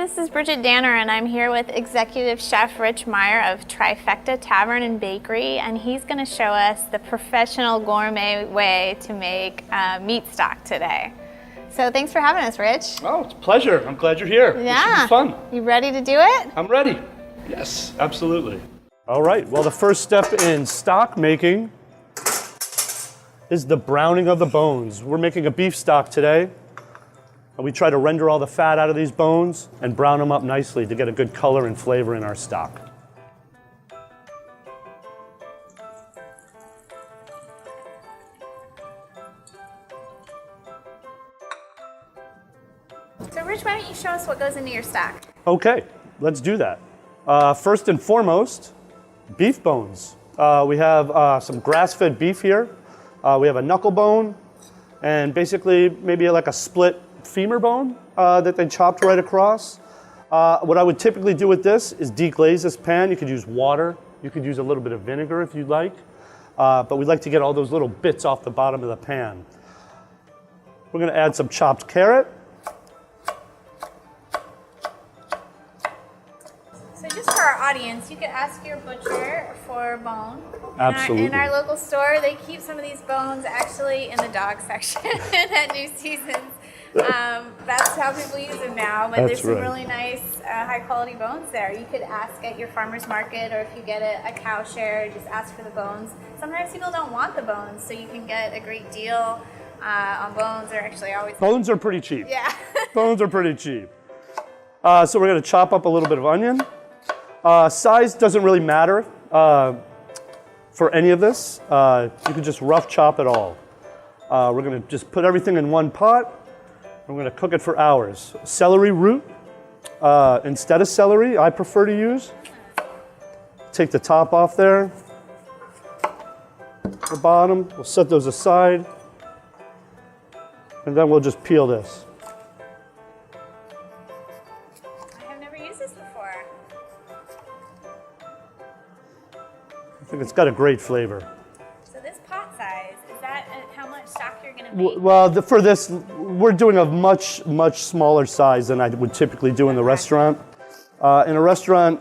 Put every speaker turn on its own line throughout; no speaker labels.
this is Bridget Danner, and I'm here with Executive Chef Rich Meyer of Trifecta Tavern and Bakery, and he's going to show us the professional gourmet way to make meat stock today. So thanks for having us, Rich.
Oh, it's a pleasure. I'm glad you're here.
Yeah.
This should be fun.
You ready to do it?
I'm ready. Yes, absolutely. All right, well, the first step in stock making is the browning of the bones. We're making a beef stock today. And we try to render all the fat out of these bones and brown them up nicely to get a good color and flavor in our stock.
So Rich, why don't you show us what goes into your stock?
Okay, let's do that. First and foremost, beef bones. We have some grass-fed beef here. We have a knuckle bone and basically maybe like a split femur bone that they chopped right across. What I would typically do with this is deglaze this pan. You could use water. You could use a little bit of vinegar if you'd like. But we'd like to get all those little bits off the bottom of the pan. We're going to add some chopped carrot.
So just for our audience, you could ask your butcher for a bone.
Absolutely.
In our local store, they keep some of these bones actually in the dog section at New Seasons. That's how people use them now, but there's some really nice high quality bones there. You could ask at your farmer's market, or if you get a cow share, just ask for the bones. Sometimes people don't want the bones, so you can get a great deal on bones. They're actually always...
Bones are pretty cheap.
Yeah.
Bones are pretty cheap. So we're going to chop up a little bit of onion. Size doesn't really matter for any of this. You can just rough chop it all. We're going to just put everything in one pot. We're going to cook it for hours. Celery root, instead of celery, I prefer to use. Take the top off there, the bottom. We'll set those aside, and then we'll just peel this.
I have never used this before.
I think it's got a great flavor.
So this pot size, is that how much stock you're going to make?
Well, for this, we're doing a much, much smaller size than I would typically do in the restaurant. In a restaurant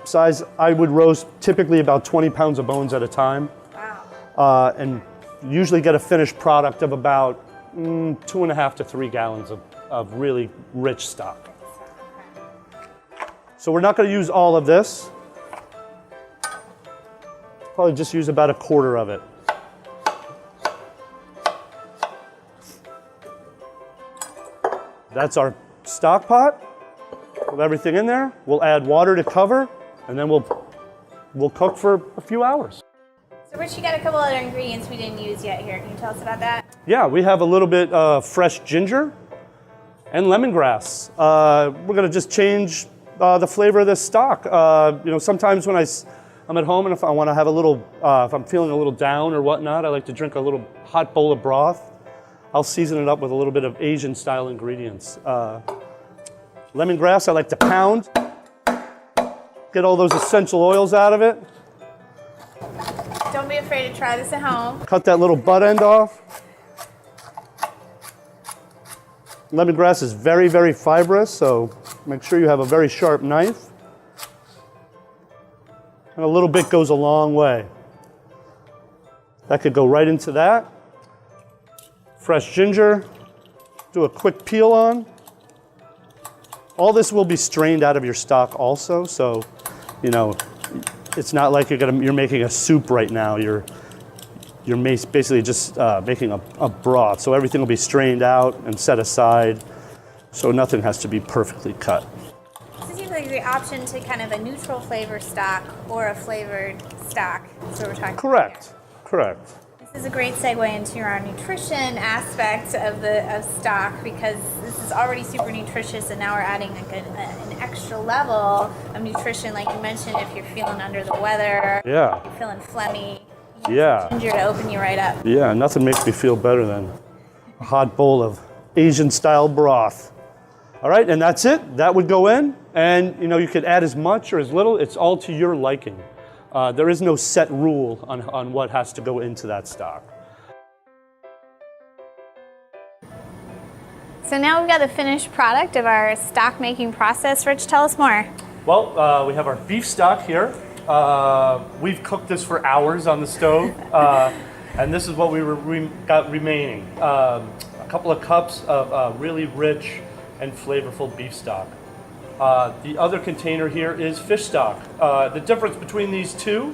size, I would roast typically about 20 pounds of bones at a time.
Wow.
And usually get a finished product of about 2.5 to 3 gallons of really rich stock. So we're not going to use all of this. Probably just use about a quarter of it. That's our stock pot with everything in there. We'll add water to cover, and then we'll cook for a few hours.
So Rich, you got a couple other ingredients we didn't use yet here. Can you tell us about that?
Yeah, we have a little bit of fresh ginger and lemongrass. We're going to just change the flavor of this stock. Sometimes when I'm at home and if I want to have a little, if I'm feeling a little down or whatnot, I like to drink a little hot bowl of broth. I'll season it up with a little bit of Asian-style ingredients. Lemongrass, I like to pound, get all those essential oils out of it.
Don't be afraid to try this at home.
Cut that little butt end off. Lemongrass is very, very fibrous, so make sure you have a very sharp knife. And a little bit goes a long way. That could go right into that. Fresh ginger, do a quick peel on. All this will be strained out of your stock also, so it's not like you're making a soup right now. You're basically just making a broth, so everything will be strained out and set aside, so nothing has to be perfectly cut.
This seems like the option to kind of a neutral flavor stock or a flavored stock. That's what we're talking
Correct. Correct.
This is a great segue into our nutrition aspect of stock, because this is already super nutritious, and now we're adding like an extra level of nutrition, like you mentioned, if you're feeling under the weather,
Yeah.
you're feeling phlegmy,
Yeah.
ginger to open you right up.
Yeah, nothing makes me feel better than a hot bowl of Asian-style broth. All right, and that's it. That would go in, and you could add as much or as little. It's all to your liking. There is no set rule on what has to go into that stock.
So now we've got the finished product of our stock making process. Rich, tell us more.
Well, we have our beef stock here. We've cooked this for hours on the stove, and this is what we got remaining. A couple of cups of really rich and flavorful beef stock. The other container here is fish stock. The difference between these two,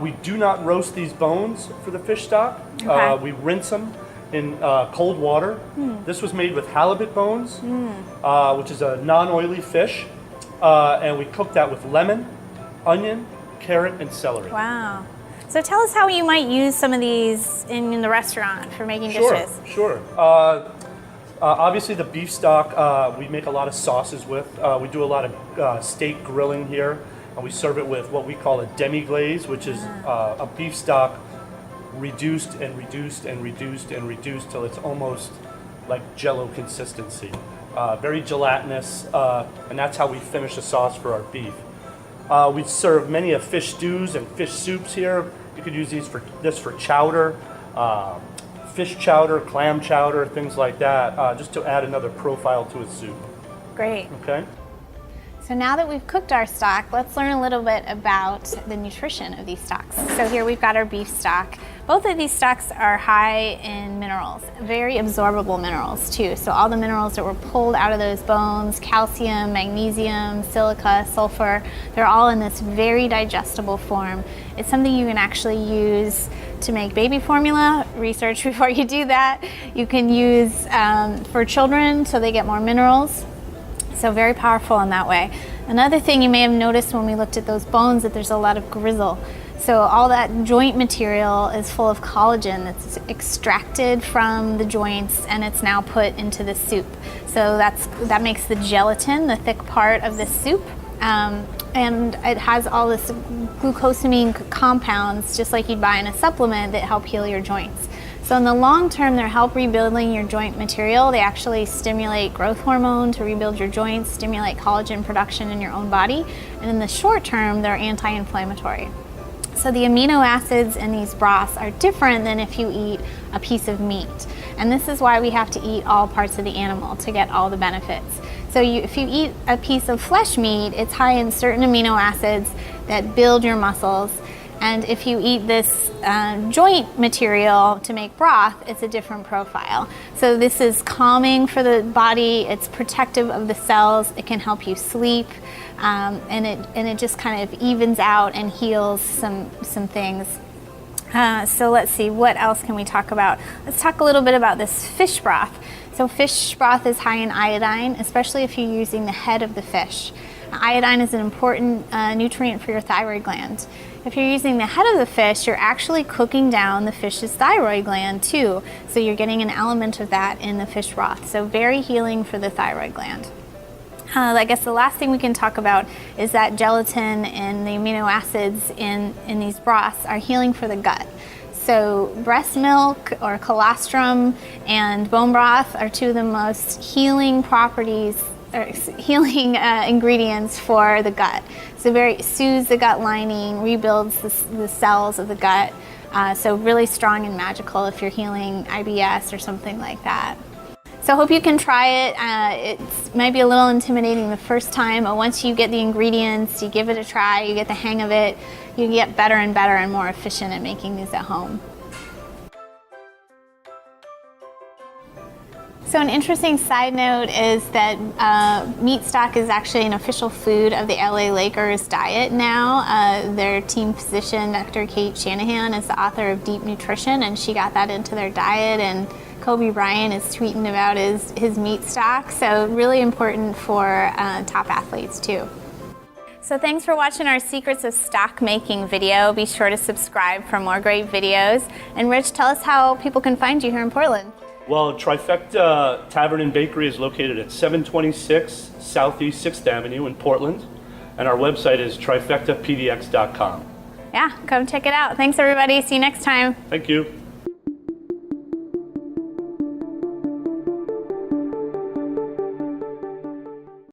we do not roast these bones for the fish stock.
Okay.
We rinse them in cold water. This was made with halibut bones, which is a non-oily fish, and we cooked that with lemon, onion, carrot, and celery.
Wow. So tell us how you might use some of these in the restaurant for making dishes.
Sure. Obviously, the beef stock we make a lot of sauces with. We do a lot of steak grilling here, and we serve it with what we call a Demi Glaze, which is a beef stock reduced and reduced and reduced and reduced till it's almost like Jell-O consistency. Very gelatinous, and that's how we finish the sauce for our beef. We serve many of fish stews and fish soups here. You could use this for chowder, fish chowder, clam chowder, things like that, just to add another profile to a soup.
Great.
Okay.
So now that we've cooked our stock, let's learn a little bit about the nutrition of these stocks. So here we've got our beef stock. Both of these stocks are high in minerals, very absorbable minerals too. So all the minerals that were pulled out of those bones, calcium, magnesium, silica, sulfur, they're all in this very digestible form. It's something you can actually use to make baby formula. Research before you do that. You can use for children so they get more minerals. So very powerful in that way. Another thing you may have noticed when we looked at those bones, that there's a lot of gristle. So all that joint material is full of collagen that's extracted from the joints, and it's now put into the soup. So that makes the gelatin the thick part of the soup. And it has all this glucosamine compounds, just like you'd buy in a supplement, that help heal your joints. So in the long term, they help rebuilding your joint material. They actually stimulate growth hormone to rebuild your joints, stimulate collagen production in your own body. And in the short term, they're anti-inflammatory. So the amino acids in these broths are different than if you eat a piece of meat. And this is why we have to eat all parts of the animal to get all the benefits. So if you eat a piece of flesh meat, it's high in certain amino acids that build your muscles. And if you eat this joint material to make broth, it's a different profile. So this is calming for the body, it's protective of the cells, it can help you sleep, and it just kind of evens out and heals some things. So let's see, what else can we talk about? Let's talk a little bit about this fish broth. So fish broth is high in iodine, especially if you're using the head of the fish. Iodine is an important nutrient for your thyroid gland. If you're using the head of the fish, you're actually cooking down the fish's thyroid gland too. So you're getting an element of that in the fish broth. So very healing for the thyroid gland. I guess the last thing we can talk about is that gelatin and the amino acids in these broths are healing for the gut. So breast milk or colostrum and bone broth are two of the most healing properties or healing ingredients for the gut. So very soothes the gut lining, rebuilds the cells of the gut. So really strong and magical if you're healing IBS or something like that. So I hope you can try it. It might be a little intimidating the first time, but once you get the ingredients, you give it a try, you get the hang of it, you get better and better and more efficient at making these at home. So an interesting side note is that meat stock is actually an official food of the LA Lakers diet now. Their team physician, Dr. Kate Shanahan, is the author of Deep Nutrition, and she got that into their diet, and Kobe Bryant is tweeting about his meat stock, so really important for top athletes too. So thanks for watching our Secrets of Stock Making video. Be sure to subscribe for more great videos. And Rich, tell us how people can find you here in Portland.
Well, Trifecta Tavern and Bakery is located at 726 Southeast 6th Avenue in Portland, and our website is trifectapdx.com.
Yeah, come check it out. Thanks everybody. See you next time.
Thank you.